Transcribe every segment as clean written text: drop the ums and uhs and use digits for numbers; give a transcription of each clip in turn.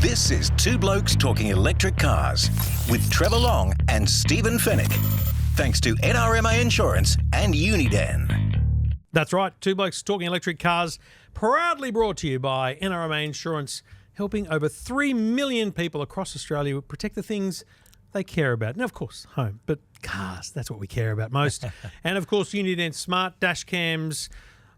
This is Two Blokes Talking Electric Cars with Trevor Long and Stephen Fennick. Thanks to NRMA Insurance and Uniden. That's right. Two Blokes Talking Electric Cars, proudly brought to you by NRMA Insurance, helping over 3 million people across Australia protect the things they care about. Now, of course, home, but cars, that's what we care about most. And, of course, Uniden Smart Dash Cams,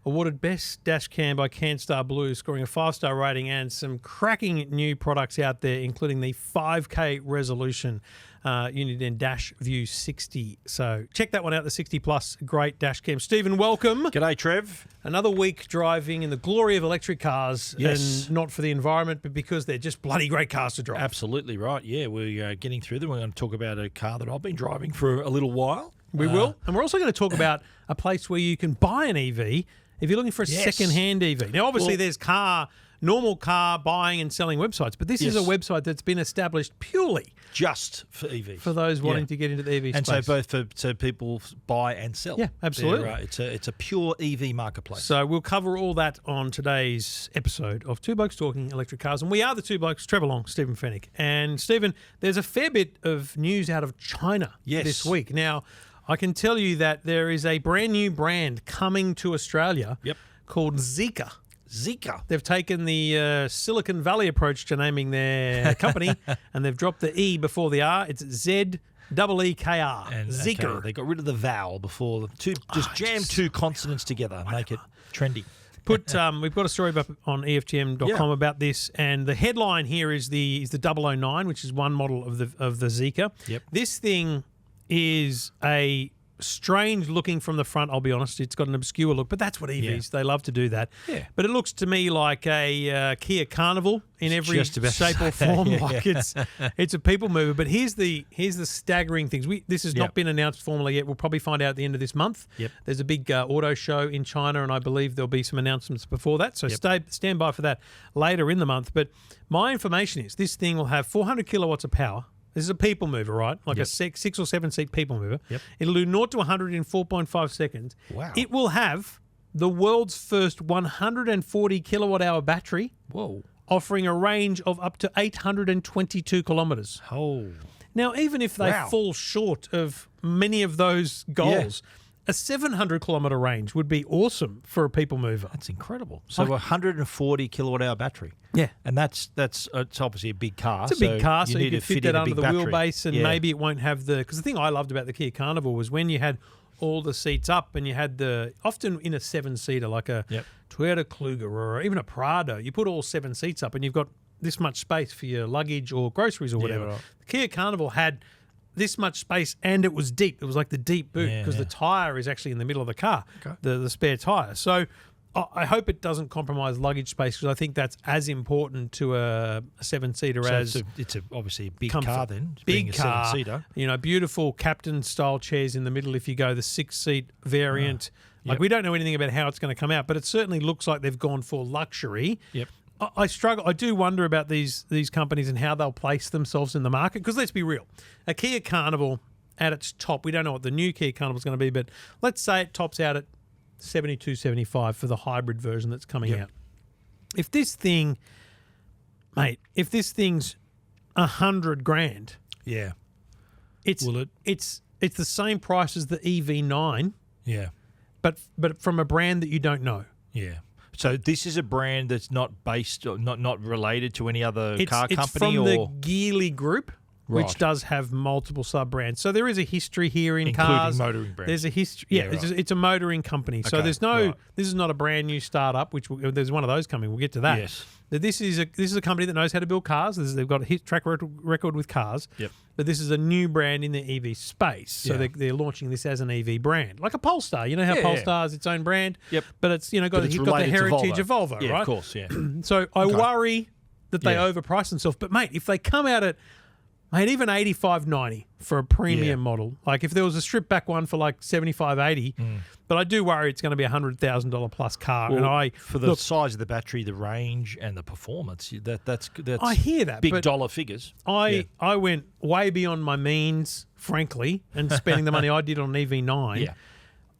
awarded Best Dash Cam by CanStar Blue, scoring a 5-star rating, and some cracking new products out there, including the 5K resolution Uniden Dash View 60. So check that one out, the 60 Plus, great dash cam. Stephen, welcome. G'day, Trev. Another week driving in the glory of electric cars, Yes. and not for the environment, but because they're just bloody great cars to drive. Absolutely right. Yeah, we're getting through them. We're going to talk about a car that I've been driving for a little while. We will. And we're also going to talk about a place where you can buy an EV if you're looking for a second-hand EV. Now, obviously, there's normal car buying and selling websites, but this is a website that's been established purely just for EVs. For those wanting to get into the EV space. And so both so people buy and sell. Yeah, absolutely. It's a pure EV marketplace. So we'll cover all that on today's episode of Two Blokes Talking Electric Cars. And we are the two blokes, Trevor Long, Stephen Fennick. And Stephen, there's a fair bit of news out of China this week. Now, I can tell you that there is a brand new brand coming to Australia called ZEEKR. ZEEKR. They've taken the Silicon Valley approach to naming their company, and they've dropped the E before the R. It's ZEEKR. And ZEEKR. They got rid of the vowel before. Just jam two consonants together and make it trendy. We've got a story up on EFTM.com about this, and the headline here is the 009, which is one model of the ZEEKR. Yep. This thing is a strange looking from the front, I'll be honest. It's got an obscure look, but that's what EVs, they love to do that. Yeah. But it looks to me like a Kia Carnival in every shape or form. Like it's a people mover. But here's the staggering things. This has not been announced formally yet. We'll probably find out at the end of this month. Yep. There's a big auto show in China, and I believe there'll be some announcements before that. So stand by for that later in the month. But my information is this thing will have 400 kilowatts of power. This is a people mover, right? Like a 6 or 7 seat people mover. Yep. It'll do 0 to 100 in 4.5 seconds. Wow. It will have the world's first 140 kilowatt hour battery. Whoa. Offering a range of up to 822 kilometres. Oh. Now, even if they fall short of many of those goals, a 700 kilometre range would be awesome for a people mover. That's incredible. So a 140 kilowatt hour battery. Yeah. And it's obviously a big car. It's a big car, so you can fit that under the battery. wheelbase, and maybe it won't have the... Because the thing I loved about the Kia Carnival was when you had all the seats up and you had often in a 7-seater, like a Toyota Kluger or even a Prado, you put all 7 seats up and you've got this much space for your luggage or groceries or whatever. Right. The Kia Carnival had this much space, and it was deep. It was like the deep boot because the tyre is actually in the middle of the car, the spare tyre. So I hope it doesn't compromise luggage space because I think that's as important to a 7-seater as it's obviously a big comfort. car then. Big car, 7-seater. Beautiful captain-style chairs in the middle if you go the 6-seat variant. We don't know anything about how it's going to come out, but it certainly looks like they've gone for luxury. Yep. I struggle. I do wonder about these companies and how they'll place themselves in the market. Because let's be real, a Kia Carnival at its top, we don't know what the new Kia Carnival is going to be, but let's say it tops out at 72, 75 for the hybrid version that's coming out. If this thing's $100,000, it's the same price as the EV9. Yeah. But from a brand that you don't know. Yeah. So this is a brand that's not based, not related to any other car company? It's from or the Geely Group, which does have multiple sub-brands. So there is a history here in cars. Including motoring brands. There's a history. Yeah, it's a motoring company. So there's no. This is not a brand new startup. There's one of those coming. We'll get to that. Yes. This is a company that knows how to build cars. They've got a track record with cars. Yep. But this is a new brand in the EV space. So they're launching this as an EV brand, like a Polestar. You know how Polestar is its own brand. Yep. But it's got the heritage of Volvo, yeah, right? Of course. Yeah. So I worry that they overprice themselves. But mate, if they come out at even 85-90 for a premium model. Like if there was a stripped back one for like 75-80, but I do worry it's going to be $100,000 plus car. Well, and for the size of the battery, the range, and the performance, that's I hear that big dollar figures. I went way beyond my means, frankly, and spending the money I did on an EV9. Yeah.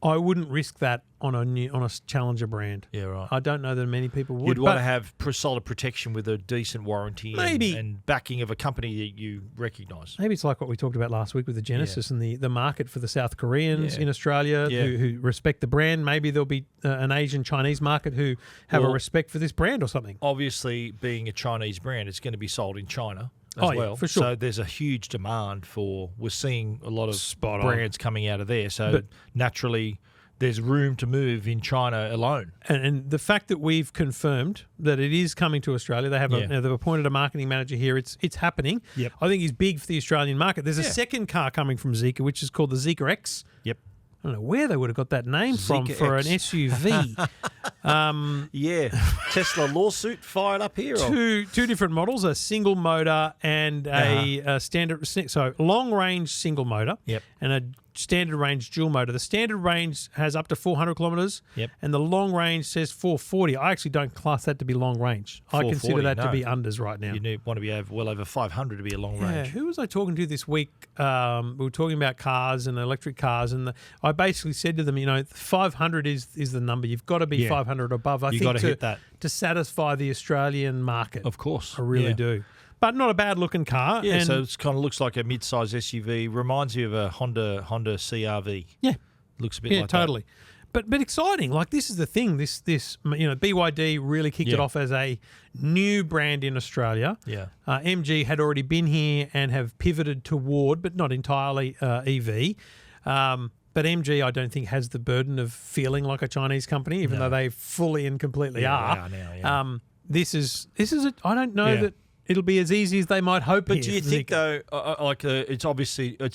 I wouldn't risk that on a Challenger brand. Yeah, right. I don't know that many people would. You'd want to have solid protection with a decent warranty and backing of a company that you recognise. Maybe it's like what we talked about last week with the Genesis and the market for the South Koreans in Australia who respect the brand. Maybe there'll be an Asian Chinese market who have a respect for this brand or something. Obviously, being a Chinese brand, it's going to be sold in China as well. For sure. So there's a huge demand we're seeing a lot of brands coming out of there. So naturally, there's room to move in China alone. And the fact that we've confirmed that it is coming to Australia, they've appointed a marketing manager here. It's happening. Yep. I think he's big for the Australian market. There's a second car coming from ZEEKR, which is called the ZEEKR X. Yep. I don't know where they would have got that name from for an SUV. Tesla lawsuit fired up here. Two different models, a single motor and a standard, so long range single motor, and a standard range dual motor. The standard range has up to 400 kilometres, and the long range says 440. I actually don't class that to be long range. I consider that to be unders right now. You want to be well over 500 to be a long range. Who was I talking to this week? We were talking about cars and electric cars, and I basically said to them, 500 is the number. You've got to be 500 above. I think got to hit that to satisfy the Australian market. Of course, I really do. But not a bad-looking car. Yeah, so it kind of looks like a mid-size SUV. Reminds you of a Honda CR-V. Yeah, looks a bit like totally. But exciting. Like, this is the thing. This BYD really kicked it off as a new brand in Australia. Yeah. MG had already been here and have pivoted toward, but not entirely, EV. But MG, I don't think, has the burden of feeling like a Chinese company, even though they fully and completely are. They are now, This is I don't know that it'll be as easy as they might hope. But do you think though, it's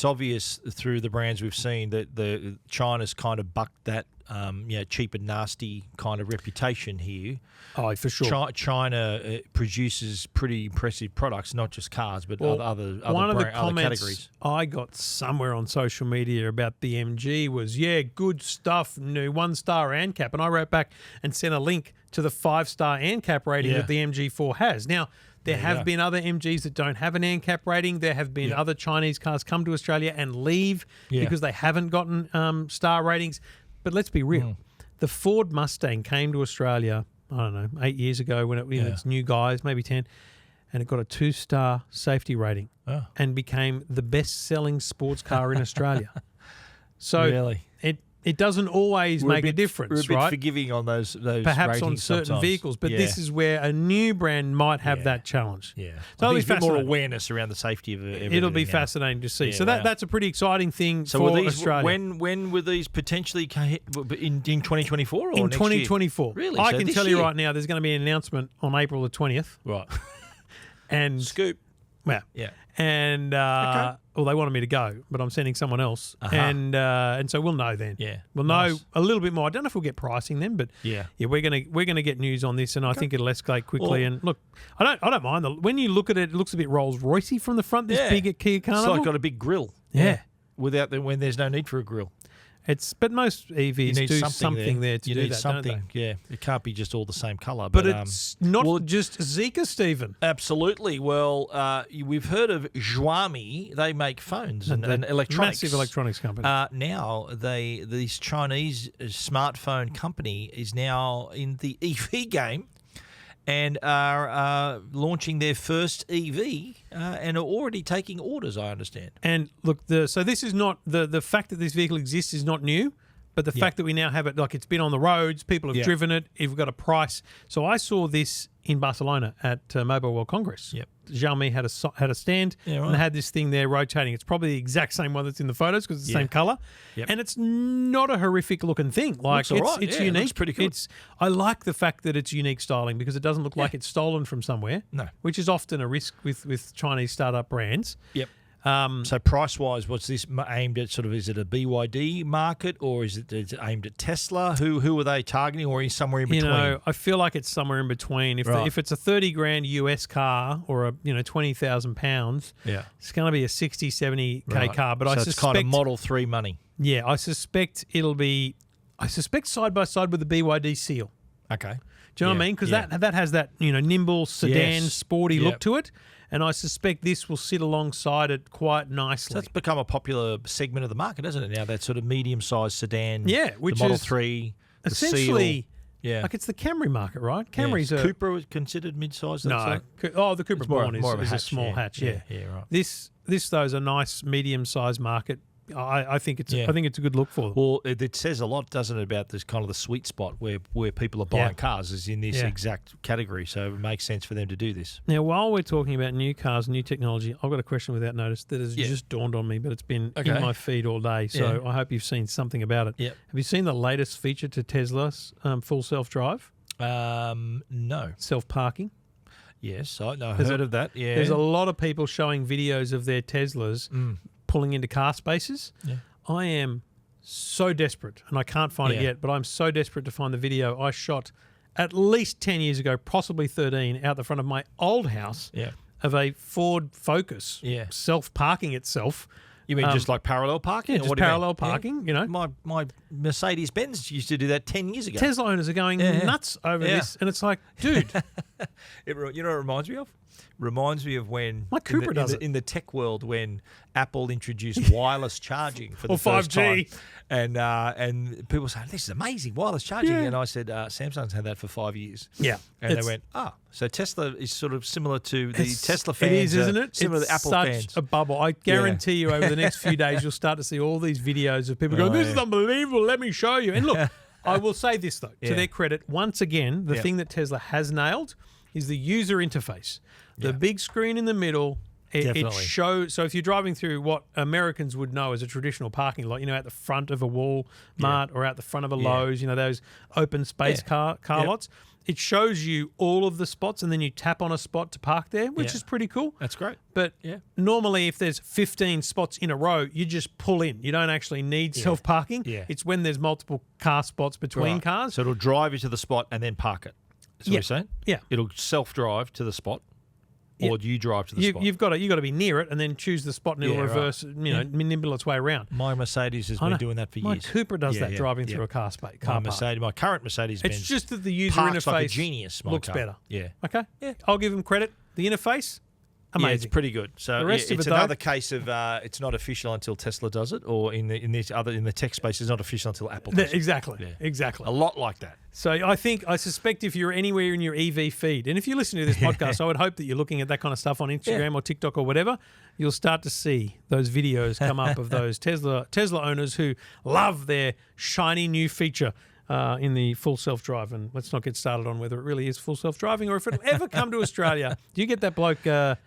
obvious through the brands we've seen that the China's kind of bucked that cheap and nasty kind of reputation here. Oh, for sure. China produces pretty impressive products, not just cars, but other categories. I got somewhere on social media about the MG was, good stuff, new 1-star ANCAP. And I wrote back and sent a link to the 5-star ANCAP rating that the MG4 has. Now, there have been other MGs that don't have an ANCAP rating. There have been other Chinese cars come to Australia and leave because they haven't gotten star ratings. But let's be real. The Ford Mustang came to Australia, I don't know, 8 years ago when it's new guys, maybe 10, and it got a 2-star safety rating and became the best-selling sports car in Australia. So really? It doesn't always make a difference, we're a bit forgiving on those perhaps on certain sometimes. Vehicles, but this is where a new brand might have that challenge. Yeah, so there's a bit more awareness around the safety of everything. It'll be fascinating to see. So that's a pretty exciting thing for Australia. When were these potentially in 2024 or in next 2024? Year? Really? I can tell you right now, there's going to be an announcement on April the 20th. Right. And scoop. Well, and they wanted me to go, but I'm sending someone else, and so we'll know then. Yeah, we'll know a little bit more. I don't know if we'll get pricing then, but we're gonna get news on this, and I think it'll escalate quickly. And look, I don't mind when you look at it looks a bit Rolls Roycey from the front. This big Kia Carnival, it's like got a big grill. When there's no need for a grill. But most EVs do something there to do that, something. Don't they? Yeah, it can't be just all the same colour. But it's not just ZEEKR, Stephen. Absolutely. Well, we've heard of Xiaomi. They make phones and electronics. Massive electronics company. Now, this Chinese smartphone company is now in the EV game and are launching their first EV and are already taking orders, I understand. And look, so this is not the fact that this vehicle exists is not new, but the fact that we now have it, like it's been on the roads, people have driven it, we've got a price. So I saw this in Barcelona at Mobile World Congress. Yep. Xiaomi had a stand and had this thing there rotating. It's probably the exact same one that's in the photos because it's the same colour. Yep. And it's not a horrific looking thing. Like it's unique. It looks pretty cool. I like the fact that it's unique styling because it doesn't look like it's stolen from somewhere. No. Which is often a risk with Chinese startup brands. Yep. So price-wise, what's this aimed at? Sort of, is it a BYD market or is it aimed at Tesla? Who are they targeting, or is somewhere in between? I feel like it's somewhere in between. If it's a $30,000 US car or a £20,000, it's going to be a 60, 70K car. But I suspect it's kind of Model 3 money. Yeah, I suspect it'll be. I suspect side by side with the BYD Seal. Okay. Do you know what I mean? Because that has that nimble sedan, sporty look to it. And I suspect this will sit alongside it quite nicely. So that's become a popular segment of the market, hasn't it? Now that sort of medium-sized sedan, which the Model is 3, the essentially, Seal. Like it's the Camry market, right? Camry's a Cooper was considered mid-sized. no. The Cooper Born is a small hatch. Yeah, right. This though is a nice medium-sized market. I think it's I think it's a good look for them. Well, it says a lot, doesn't it, about this kind of the sweet spot where people are buying cars is in this exact category. So it makes sense for them to do this. Now, while we're talking about new cars, new technology, I've got a question without notice that has just dawned on me, but it's been in my feed all day. So I hope you've seen something about it. Yep. Have you seen the latest feature to Tesla's full self-drive? No. Self-parking. Yes, I heard of that. Yeah. There's a lot of people showing videos of their Teslas pulling into car spaces. Yeah. I am so desperate, and I can't find it yet, but I'm so desperate to find the video I shot at least 10 years ago, possibly 13, out the front of my old house of a Ford Focus self-parking itself. You mean just like parallel parking? Yeah, just parallel parking, My Mercedes-Benz used to do that 10 years ago. Tesla owners are going nuts over this, and it's like, dude. You know what it reminds me of? Reminds me of when my Cooper does it in the tech world when Apple introduced wireless charging for the first 5G. time, and people say this is amazing wireless charging, and I said Samsung's had that for 5 years, and they went so Tesla is sort of similar to the Tesla fans, it is, isn't it? Similar it's to Apple such fans. a bubble. I guarantee you, over the next few days, you'll start to see all these videos of people going, "This is unbelievable. Let me show you." And look, I will say this though, to their credit, once again, the thing that Tesla has nailed is the user interface. The big screen in the middle, it shows. So if you're driving through what Americans would know as a traditional parking lot, out the front of a Walmart or out the front of a Lowe's, those open space car lots, it shows you all of the spots, and then you tap on a spot to park there, which is pretty cool. That's great. But normally if there's 15 spots in a row, you just pull in. You don't actually need self-parking. Yeah. It's when there's multiple car spots between cars. So it'll drive you to the spot and then park it. That's what you're saying? Yeah. It'll self-drive to the spot. Or do you drive to the spot? You've got to be near it and then choose the spot, and it'll reverse, nimble its way around. My Mercedes has been doing that for years. My Cooper does that driving through a car space. My current Mercedes-Benz. It's just that the user parks interface like a genius. looks better. Yeah. Okay. Yeah. I'll give them credit. The interface, amazing. Yeah, it's pretty good. So the rest of it's it, another case of it's not official until Tesla does it, or in the tech space, it's not official until Apple does it. Exactly. A lot like that. So I suspect if you're anywhere in your EV feed, and if you listen to this podcast, I would hope that you're looking at that kind of stuff on Instagram or TikTok or whatever, you'll start to see those videos come up of those Tesla owners who love their shiny new feature in the full self-drive. And let's not get started on whether it really is full self-driving or if it'll ever come to Australia. Do you get that bloke, I'm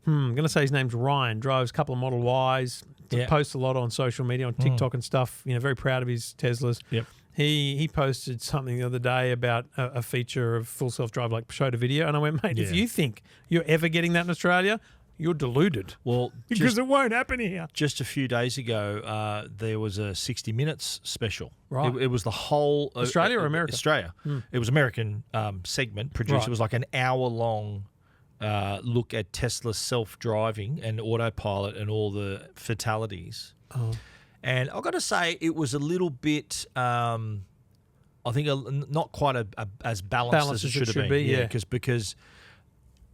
going to say his name's Ryan, drives a couple of Model Ys, posts a lot on social media, on TikTok and stuff, very proud of his Teslas. Yep. He posted something the other day about a feature of full self-drive, like showed a video, and I went, mate, if you think you're ever getting that in Australia, you're deluded. Well, because it won't happen here. Just a few days ago, there was a 60 Minutes special. Right. It was the whole Australia or America? Australia. It was American segment produced. Right. It was like an hour-long look at Tesla's self-driving and autopilot and all the fatalities. Oh. And I've got to say, it was a little bit, I think, not quite as balanced as it should have been. Yeah, because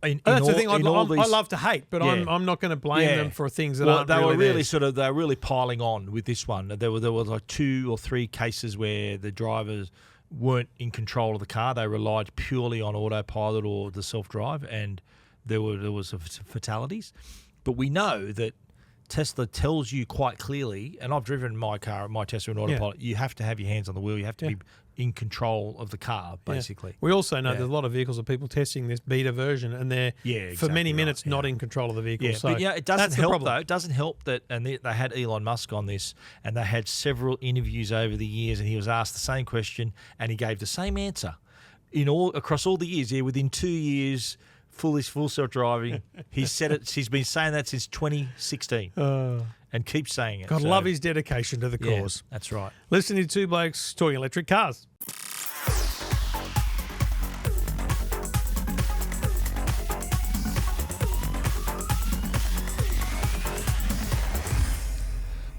that's the thing. I love to hate, but I'm not going to blame them for things that aren't really they were really piling on with this one. There were like 2 or 3 cases where the drivers weren't in control of the car. They relied purely on autopilot or the self-drive, and there was fatalities. But we know that Tesla tells you quite clearly, and I've driven my Tesla in autopilot, you have to have your hands on the wheel. You have to be in control of the car, basically. We also know there's a lot of vehicles of people testing this beta version, and they're for many minutes not in control of the vehicle. Yeah, so but it doesn't help though. It doesn't help that, and they had Elon Musk on this, and they had several interviews over the years, and he was asked the same question, and he gave the same answer across all the years. Yeah, within 2 years. Full self-driving. He said it. He's been saying that since 2016 and keeps saying it. God, love his dedication to the cause. That's right. Listening to Two Blokes Talking Electric Cars.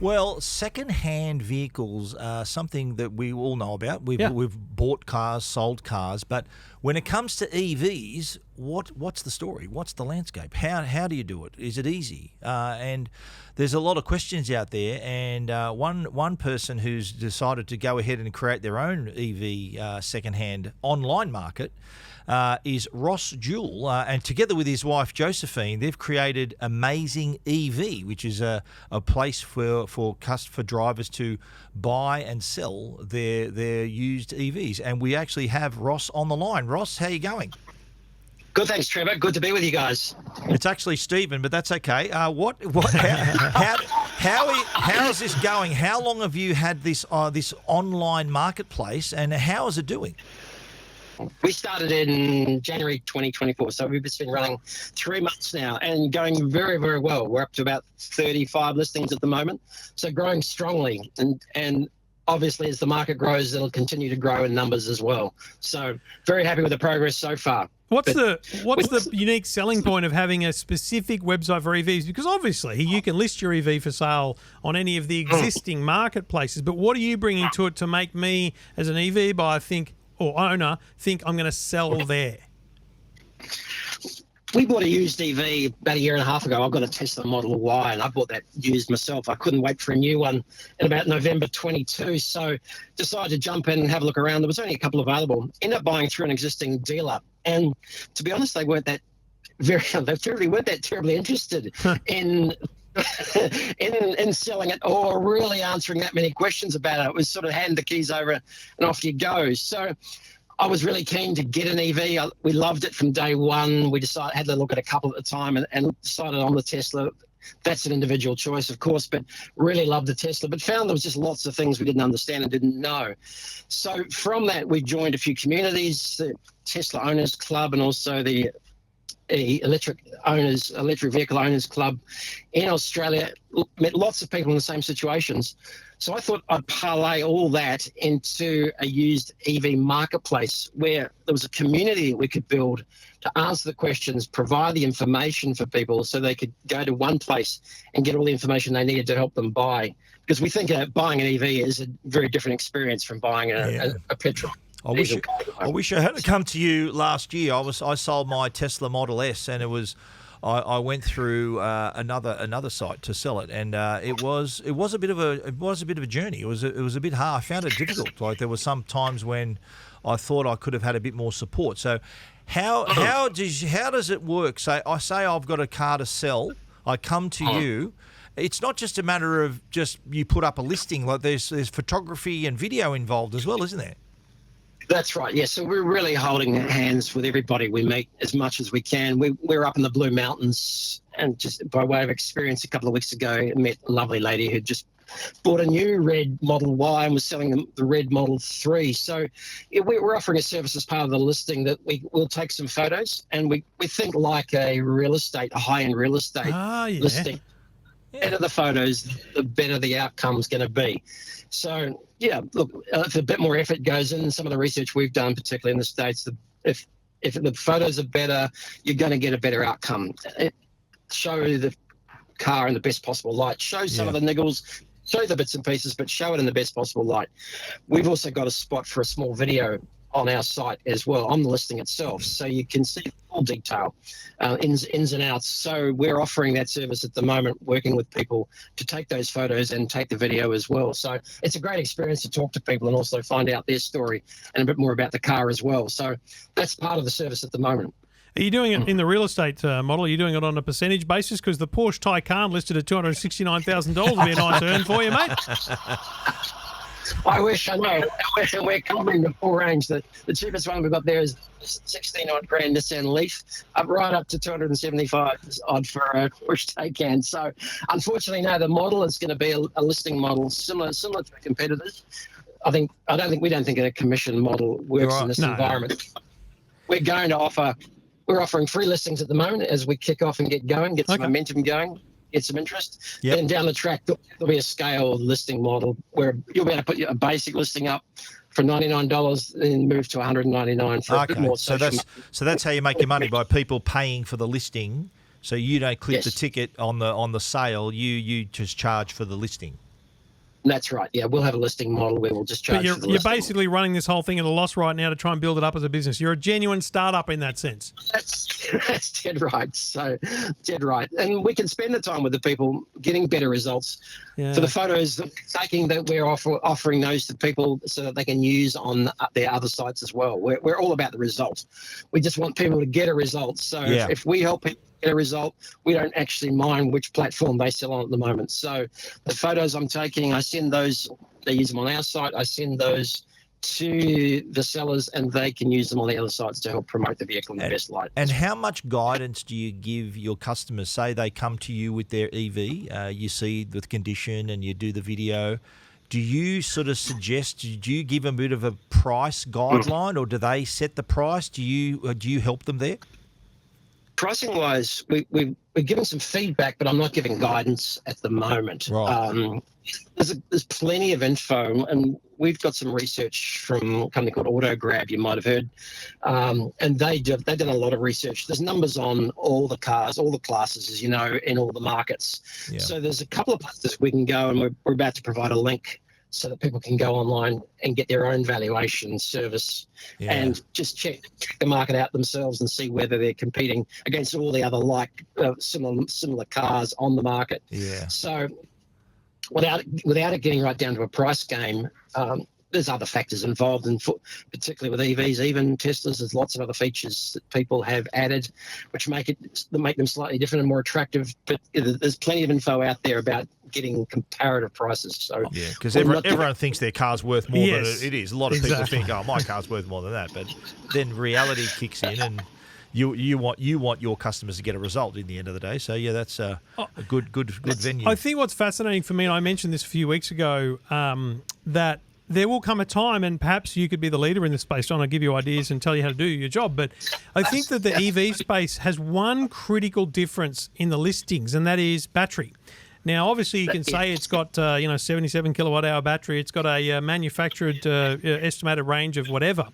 Well, second-hand vehicles are something that we all know about. We've bought cars, sold cars, but when it comes to EVs, what's the story? What's the landscape? How do you do it? Is it easy? And there's a lot of questions out there. And one person who's decided to go ahead and create their own EV second-hand online market is Ross Jewell, and together with his wife Josephine, they've created Amazing EV, which is a place for drivers to buy and sell their used EVs. And we actually have Ross on the line. Ross, how you going? Good, thanks, Trevor. Good to be with you guys. It's actually Stephen, but that's okay. How is this going? How long have you had this online marketplace, and how is it doing? We started in January 2024, so we've just been running 3 months now and going very, very well. We're up to about 35 listings at the moment, so growing strongly. And obviously, as the market grows, it'll continue to grow in numbers as well. So very happy with the progress so far. What's the unique selling point of having a specific website for EVs? Because obviously you can list your EV for sale on any of the existing marketplaces, but what are you bringing to it to make me, as an EV buyer, owner, think I'm going to sell there? We bought a used EV about 1.5 years ago. I've got a Tesla Model Y, and I bought that used myself. I couldn't wait for a new one in about November 22, so decided to jump in and have a look around. There was only a couple available. Ended up buying through an existing dealer, and to be honest, they weren't that terribly interested in in selling it or really answering that many questions about it. It was sort of hand the keys over and off you go. So I was really keen to get an EV. We loved it from day one. We had to look at a couple at the time and decided on the Tesla. That's an individual choice, of course, but really loved the Tesla, but found there was just lots of things we didn't understand and didn't know. So from that, we joined a few communities, the Tesla Owners Club and also the electric vehicle owners club in Australia. Met lots of people in the same situations. So I thought I'd parlay all that into a used EV marketplace where there was a community that we could build to answer the questions, provide the information for people so they could go to one place and get all the information they needed to help them buy. Because we think buying an EV is a very different experience from buying a petrol. I wish I had come to you last year. I sold my Tesla Model S, and it was I went through another site to sell it, and it was a bit of a journey. It was a bit hard. I found it difficult. Like there were some times when I thought I could have had a bit more support. So how does it work? Say I've got a car to sell. I come to you. It's not just a matter of just you put up a listing. Like there's photography and video involved as well, isn't there? That's right, yeah. So we're really holding hands with everybody we meet as much as we can. We're up in the Blue Mountains, and just by way of experience, a couple of weeks ago, I met a lovely lady who just bought a new red Model Y and was selling the red Model 3. So we're offering a service as part of the listing that we'll take some photos, and we think like a high-end real estate listing. The better the photos, the better the outcome's going to be. So, yeah, look, if a bit more effort goes in, some of the research we've done, particularly in the States, if the photos are better, you're going to get a better outcome. Show the car in the best possible light. Show some of the niggles, show the bits and pieces, but show it in the best possible light. We've also got a spot for a small video on our site as well, on the listing itself, so you can see full detail, ins and outs. So we're offering that service at the moment, working with people to take those photos and take the video as well. So it's a great experience to talk to people and also find out their story and a bit more about the car as well. So that's part of the service at the moment. Are you doing it in the real estate model? Are you doing it on a percentage basis? Because the Porsche Taycan listed at $269,000 would be a nice earn for you, mate. I wish I know. We're covering the full range. The cheapest one we've got there is 16-odd grand Nissan Leaf, right up to 275 odd for a Porsche Taycan. So, unfortunately, no. The model is going to be a listing model similar to the competitors. We don't think a commission model works in this environment. We're going to offer. We're offering free listings at the moment as we kick off and get going, get some momentum going. Get some interest. Yep. Then down the track, there'll be a scale listing model where you'll be able to put a basic listing up for $99 and move to $199 for a bit more. So that's how you make your money, by people paying for the listing. So you don't clip the ticket on the sale. You just charge for the listing. That's right. Yeah, we'll have a listing model where we'll just charge But for the you're listing. basically running this whole thing at a loss right now to try and build it up as a business. You're a genuine startup in that sense. That's dead right. So, dead right. And we can spend the time with the people getting better results. Yeah. For the photos taking that we're offering those to people so that they can use on their other sites as well. We're all about the result. We just want people to get a result. So if we help people get a result, we don't actually mind which platform they sell on at the moment. So the photos I'm taking, I send those, they use them on our site, I send those to the sellers and they can use them on the other sites to help promote the vehicle in the best light. And how much guidance do you give your customers? Say they come to you with their EV, you see the condition and you do the video. Do you sort of suggest, do you give a bit of a price guideline or do they set the price? Do you help them there? Pricing wise, we're giving some feedback, but I'm not giving guidance at the moment. Right. There's plenty of info, and we've got some research from a company called AutoGrab, you might have heard, and they've done a lot of research. There's numbers on all the cars, all the classes, as you know, in all the markets. Yeah. So there's a couple of places we can go, and we're about to provide a link so that people can go online and get their own valuation service and just check the market out themselves and see whether they're competing against all the other similar cars on the market. Yeah. So without it getting right down to a price game, there's other factors involved, and particularly with EVs, even Teslas, there's lots of other features that people have added, which make them slightly different and more attractive. But there's plenty of info out there about getting comparative prices. So because everyone thinks their car's worth more than it is. A lot of people think, "Oh, my car's worth more than that," but then reality kicks in, and you want your customers to get a result in the end of the day. So that's a good venue. I think what's fascinating for me, and I mentioned this a few weeks ago, that there will come a time, and perhaps you could be the leader in this space, John. I'll give you ideas and tell you how to do your job. But I think that the EV space has one critical difference in the listings, and that is battery. Now, obviously, you can say it's got 77 kilowatt hour battery. It's got a manufactured estimated range of whatever.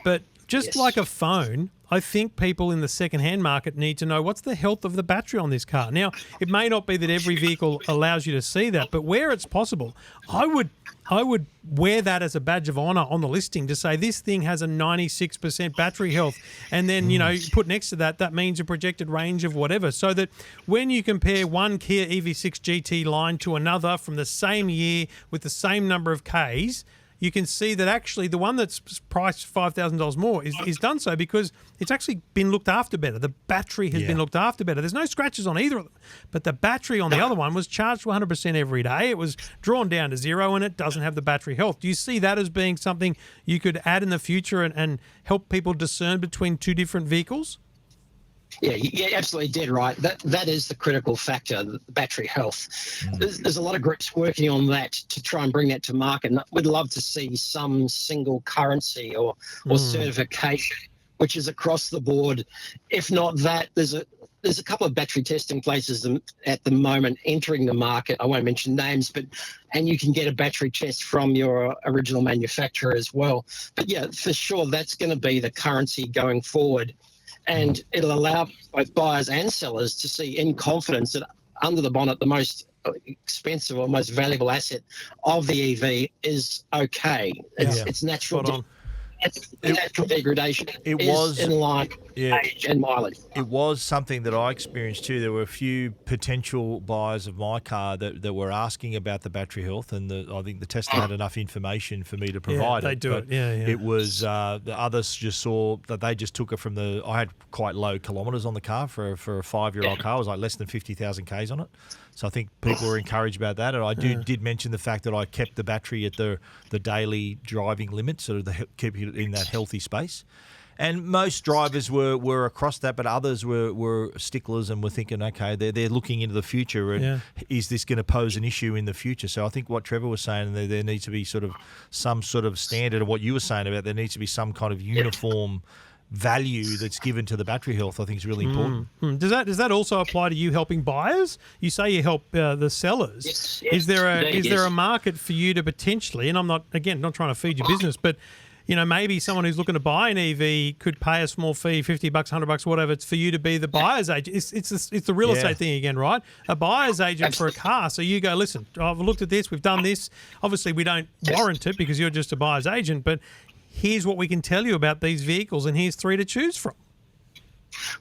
But just like a phone, I think people in the second-hand market need to know what's the health of the battery on this car. Now, it may not be that every vehicle allows you to see that, but where it's possible, I would wear that as a badge of honor on the listing to say this thing has a 96% battery health, and then you put next to that means a projected range of whatever, so that when you compare one Kia EV6 GT line to another from the same year with the same number of Ks, you can see that actually the one that's priced $5,000 more is done so because it's actually been looked after better. The battery has been looked after better. There's no scratches on either of them. But the battery on the other one was charged to 100% every day. It was drawn down to zero, and it doesn't have the battery health. Do you see that as being something you could add in the future and help people discern between two different vehicles? Yeah, absolutely dead right. That is the critical factor, the battery health. There's a lot of groups working on that to try and bring that to market. And we'd love to see some single currency or certification, which is across the board. If not that, there's a couple of battery testing places at the moment entering the market. I won't mention names, and you can get a battery test from your original manufacturer as well. But yeah, for sure, that's going to be the currency going forward. And it'll allow both buyers and sellers to see in confidence that under the bonnet, the most expensive or most valuable asset of the EV is okay. It's natural. It's natural degradation. It was in line age and mileage. It was something that I experienced too. There were a few potential buyers of my car that were asking about the battery health, and I think the Tesla had enough information for me to provide they do it. It was the others just saw that they just took it from I had quite low kilometres on the car for a 5-year-old car. It was like less than 50,000 Ks on it. So I think people were encouraged about that. And I did mention the fact that I kept the battery at the daily driving limit, sort of keep it in that healthy space. And most drivers were across that, but others were sticklers and were thinking, okay, they're looking into the future, and is this going to pose an issue in the future? So I think what Trevor was saying, there needs to be some sort of standard of what you were saying about there needs to be some kind of uniform value that's given to the battery health. I think is really important. Does that also apply to you helping buyers? You say you help the sellers. Yes, is there a market for you to potentially? And I'm not trying to feed your business, but maybe someone who's looking to buy an EV could pay a small fee, $50, $100, whatever. It's for you to be the buyer's agent. It's the real estate thing again, right? A buyer's agent for a car. So you go, listen, I've looked at this, we've done this. Obviously, we don't warrant it because you're just a buyer's agent, but here's what we can tell you about these vehicles, and here's 3 to choose from.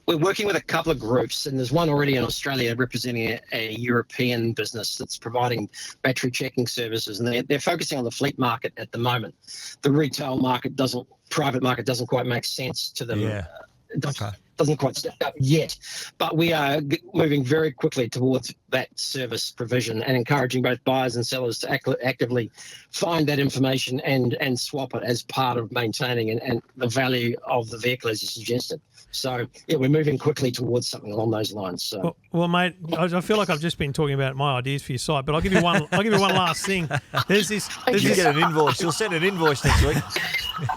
We're working with a couple of groups, and there's one already in Australia representing a European business that's providing battery checking services, and they're focusing on the fleet market at the moment. The retail market private market doesn't quite make sense to them. Yeah. Doesn't quite step up yet, but we are moving very quickly towards that service provision and encouraging both buyers and sellers to actively find that information and swap it as part of maintaining and the value of the vehicle, as you suggested. So yeah, we're moving quickly towards something along those lines. So. Well, mate, I feel like I've just been talking about my ideas for your site, but I'll give you one. I'll give you one last thing. There's this. You get an invoice. You'll send an invoice next week.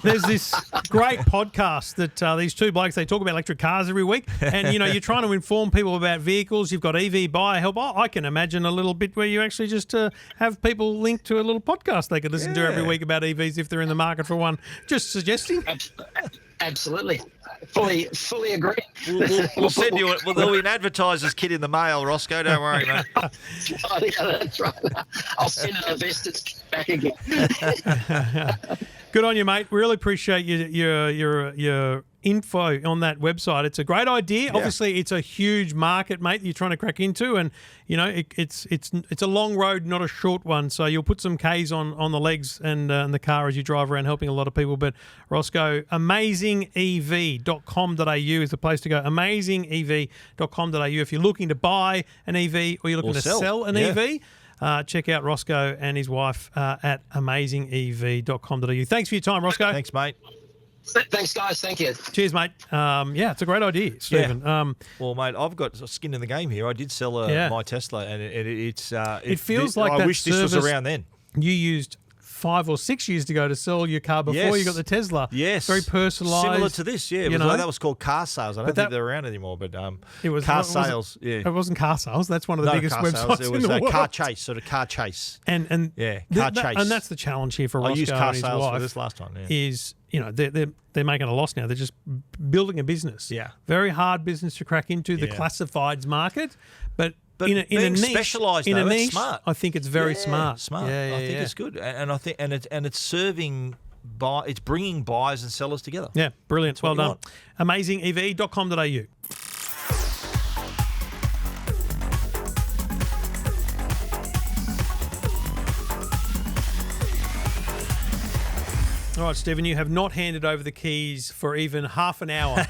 There's this great podcast that these two blokes, they talk about electric cars every week, and you're trying to inform people about vehicles. You've got EV buyer help. I can imagine a little bit where you actually just have people linked to a little podcast they could listen to every week about EVs if they're in the market for one. Just suggesting. Absolutely. Fully agree. We'll send you there'll be an advertiser's kit in the mail, Roscoe. Don't worry, mate. Oh, yeah, that's right. I'll send an investor's kit back again. Good on you, mate. Really appreciate your info on that website. It's a great idea. Yeah. Obviously, it's a huge market, mate, that you're trying to crack into, and it's a long road, not a short one. So you'll put some Ks on the legs and the car as you drive around, helping a lot of people. But Roscoe, amazingev.com.au is the place to go. Amazingev.com.au if you're looking to buy an EV or you're looking to sell an EV. Check out Roscoe and his wife at amazingev.com.au. Thanks for your time, Roscoe. Thanks, mate. Thanks, guys. Thank you. Cheers, mate. It's a great idea, Stephen. Yeah. Well, mate, I've got skin in the game here. I did sell my Tesla, and it feels like I wish this was around then. You used 5 or 6 years ago to sell your car before you got the Tesla. Yes. Very personalised. Similar to this, yeah. That was called car sales. I don't think they're around anymore, but it was car sales. It wasn't car sales. That's one of the biggest websites in the world. Car chase, sort of car chase. Car chase. And that's the challenge here for Roscoe used car and his sales wife for this last time, is, they're making a loss now. They're just building a business. Yeah. Very hard business to crack into, the classifieds market, but in a niche, specialised, it's smart. I think it's very smart. Smart. I think it's good, and I think it's serving it's bringing buyers and sellers together. Yeah, brilliant. Well done. Amazingev.com.au. All right, Stephen, you have not handed over the keys for even half an hour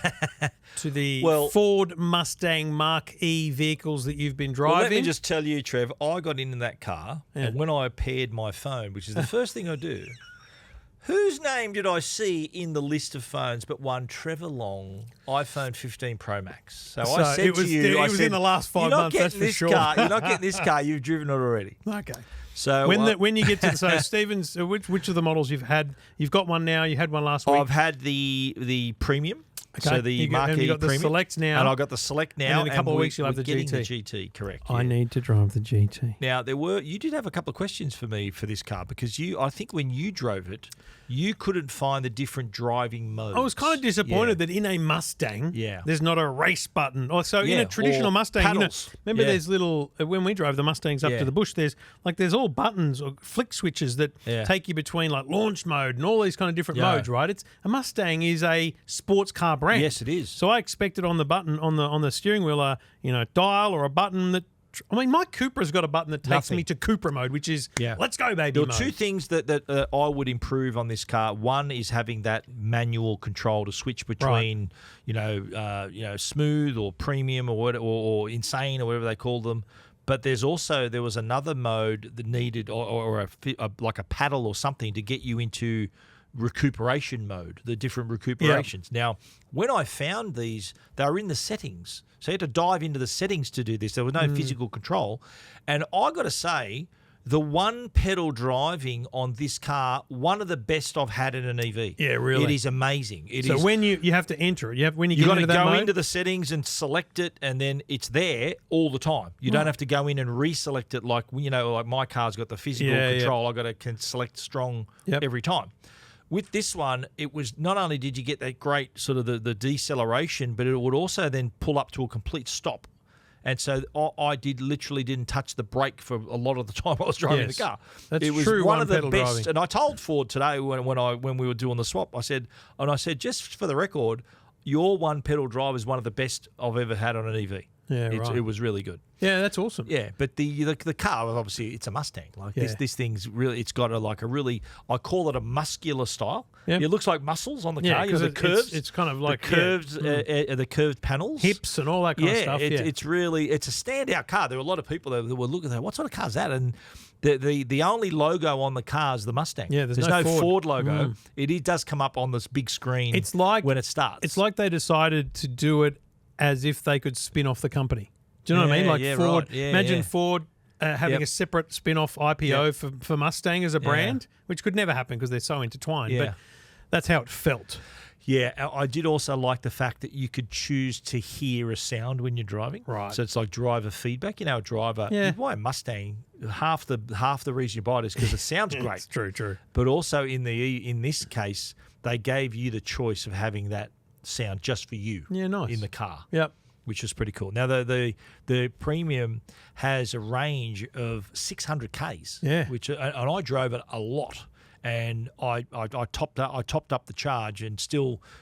to the Ford Mustang Mach-E vehicles that you've been driving. Well, let me just tell you, Trev, I got into that car, and when I paired my phone, which is the first thing I do, whose name did I see in the list of phones but one Trevor Long iPhone 15 Pro Max? So I said to you, it was in the last 5 months, that's for sure. You're not getting this car. You've driven it already. Okay. So when you get to Stevens, which of the models you've had? You've got one now. You had one last week. I've had the premium. Okay. So the Mach-E you got the premium. Select now, and I got the Select now. And in a couple of weeks you'll have the GT. The GT, correct? I need to drive the GT. Now you did have a couple of questions for me for this car because I think when you drove it, you couldn't find the different driving modes. I was kind of disappointed that in a Mustang, there's not a race button. In a traditional Mustang, remember there's little when we drove the Mustangs up to the bush. There's all buttons or flick switches that take you between like launch mode and all these kind of different modes. Right? A Mustang is a sports car brand. Yes, it is. So I expected on the button on the steering wheel, dial or a button that. I mean, my Cupra's got a button that takes me to Cupra mode, which is let's go, baby. There are two things that I would improve on this car. One is having that manual control to switch between, smooth or premium or insane or whatever they call them. But there was another mode that needed or like a paddle or something to get you into recuperation mode, the different recuperations. Now, when I found these, they were in the settings. So you had to dive into the settings to do this. There was no physical control. And I got to say, the one pedal driving on this car, one of the best I've had in an EV. Yeah, really. It is amazing. When you have to enter it, when you got to go mode? into the settings and select it, and then it's there all the time. You don't have to go in and reselect it like my car's got the physical control. I've got to select strong every time. with this one, it was not only did you get that great sort of the deceleration, but it would also then pull up to a complete stop. And so I literally didn't touch the brake for a lot of the time I was driving the car. That's it was true, one of the one-pedal best. driving. And I told Ford today when we were doing the swap, I said, just for the record, your one pedal drive is one of the best I've ever had on an EV. Yeah, right. It was really good. Yeah, that's awesome. Yeah, but the car, obviously, it's a Mustang. Like this thing's really, it's got a really, I call it a muscular style. Yep. It looks like muscles on the Yeah, car. You know, the curves. It's kind of like the curved panels, hips and all that kind of stuff. It's really, it's a standout car. There were a lot of people that were looking at that. What sort of car is that? And the only logo on the car is the Mustang. Yeah, there's no Ford. Ford logo. It does come up on this big screen. It's like when it starts. It's like they decided to do it as if they could spin off the company. Do you know what I mean? Like Ford. Right. Yeah, imagine Ford having a separate spin-off IPO for Mustang as a brand, which could never happen because they're so intertwined. Yeah. But that's how it felt. Yeah, I did also like the fact that you could choose to hear a sound when you're driving. Right. So it's like driver feedback. You know, a driver. Yeah. You buy a Mustang. Half the reason you buy it is because it sounds great. It's true. But also in this case, they gave you the choice of having that sound just for you. Yeah, nice. In the car. Yep. Which is pretty cool. Now the premium has a range of 600 k's. Yeah. And I drove it a lot, and I topped up the charge, and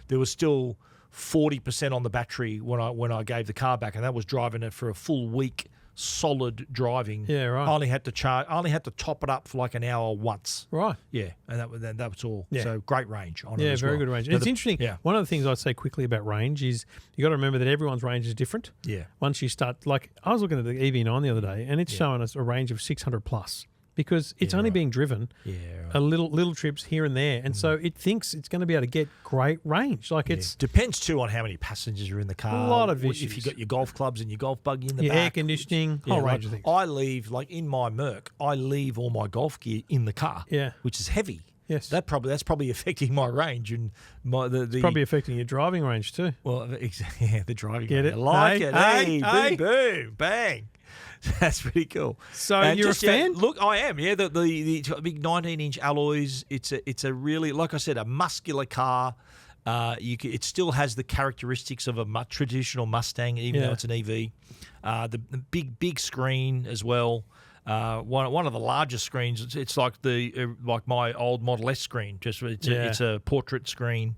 there was still 40% on the battery when I gave the car back, and that was driving it for a full week. Solid driving. Yeah, right. I only had to top it up for like an hour once. Right. Yeah, and that was all. Yeah. So great range on it. Yeah, as very well. good range. Now It's interesting. Yeah. One of the things I'd say quickly about range is you got to remember that everyone's range is different. Yeah. Once you start, like I was looking at the EV9 the other day, and it's showing us a range of 600 plus because it's only being driven a little trips here and there, and so it thinks it's going to be able to get great range. Like it's depends too on how many passengers are in the car. A lot of If issues. you've got your golf clubs and your golf buggy in the your back, air conditioning, whole range of things. I leave, like in my Merc, I leave all my golf gear in the car. Yeah. Which is heavy. Yes. That's probably affecting my range and the Probably affecting your driving range too. well, the driving Get range. it? I like Hey, it. hey, Hey, hey. boom, bang. That's pretty cool. So And you're a fan? Look, I am. Yeah, the big 19-inch alloys. It's a really, like I said, a muscular car. It still has the characteristics of a traditional Mustang, even though it's an EV. The big screen as well. One of the largest screens. It's like like my old Model S screen. It's a portrait screen.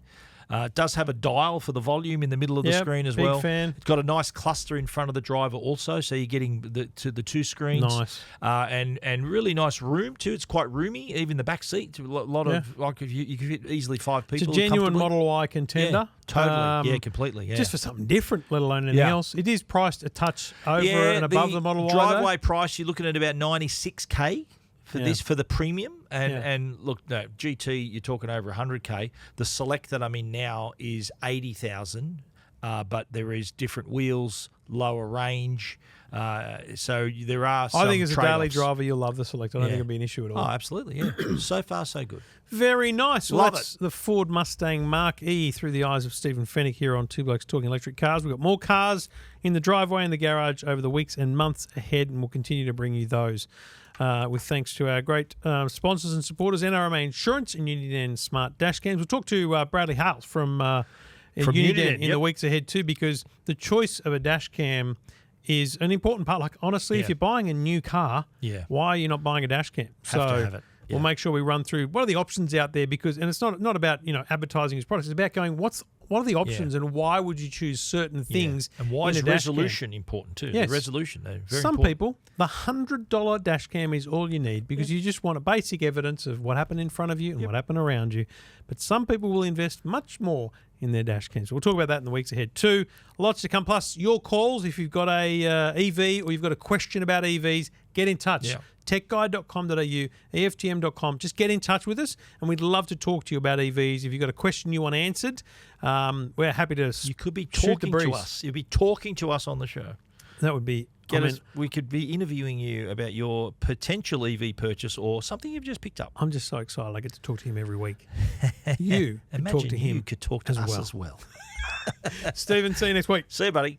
It does have a dial for the volume in the middle of the screen as big well. fan. It's got a nice cluster in front of the driver also, so you're getting the two screens. Nice. And really nice room too. It's quite roomy, even the back seat. A lot of like if you could fit easily 5 people. It's a genuine comfortably. Model Y contender. Yeah, totally. Completely. Yeah. Just for something different, let alone anything else. It is priced a touch over and above the Model Y. Driveway price, you're looking at about 96K for the premium. And look, no, GT, you're talking over 100K. The Select that I'm in now is 80,000, but there is different wheels, lower range. So there are some I think as a daily trade-offs. driver, you'll love the Select. I don't think it'll be an issue at all. Oh, absolutely, yeah. So far, so good. Very nice. Well, Love that's the Ford Mustang Mach-E through the eyes of Stephen Fennick here on Two Blokes Talking Electric Cars. We've got more cars in the driveway and the garage over the weeks and months ahead, and we'll continue to bring you those with thanks to our great sponsors and supporters, NRMA Insurance and Uniden Smart Dash Cams. We'll talk to Bradley Hales from Uniden in the weeks ahead too, because the choice of a dash cam is an important part. Like, honestly, if you're buying a new car, why are you not buying a dash cam? Have to have it. We'll make sure we run through what are the options out there, because, and it's not about advertising his products. It's about going what are the options and why would you choose certain things? And why in is a dash resolution cam? important too? Yes. The resolution, very Some important. people, the $100 dash cam is all you need because you just want a basic evidence of what happened in front of you and what happened around you. But some people will invest much more in their dash cams. We'll talk about that in the weeks ahead too. Lots to come. Plus your calls if you've got a EV or you've got a question about EVs, get in touch. Yeah. techguide.com.au, EFTM.com. Just get in touch with us, and we'd love to talk to you about EVs. If you've got a question you want answered, we're happy to. You could be shoot the talking to breeze. us. You'd be talking to us on the show. That would be. We could be interviewing you about your potential EV purchase or something you've just picked up. I'm just so excited. I get to talk to him every week. You could Imagine talk to him you could talk to as us well. as well. Stephen, see you next week. See you, buddy.